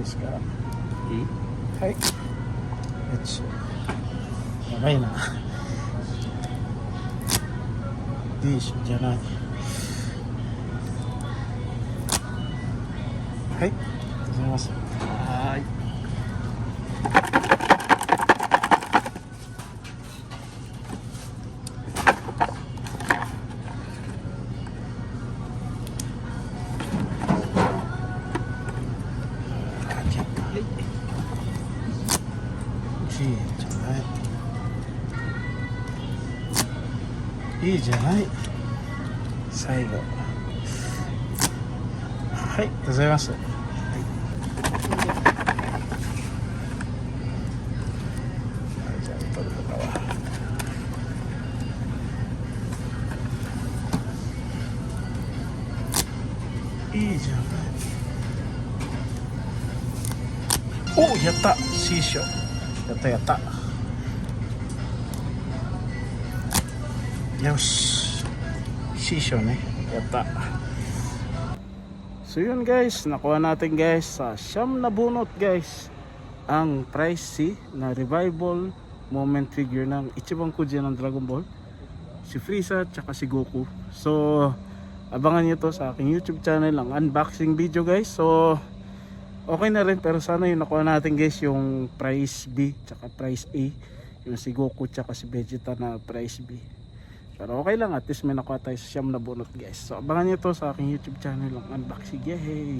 ですか。いい？はい。よし。やばいな。いいしじゃない。はい。ありがとうございます。はーい。いいじゃない。最後。はい、ありがとうございます。はい、じゃあ取るのかは。いいじゃない。お、やった。C賞。やったやった。よし。C賞ね。やった。So yun guys, nakuha natin guys sa siyam na bunot guys ang price C na revival moment figure ng Ichiban Kuji ng Dragon Ball, si Frieza tsaka si Goku. So abangan nyo to sa aking YouTube channel, ang unboxing video guys. So okay na rin, pero sana yung nakuha natin guys yung price B tsaka price A, yung si Goku tsaka si Vegeta na price B. Pero okay lang, at least may nakuha tayo sa siyam na bunot guys. So abangan nyo to sa aking YouTube channel, ang unboxing. Yay!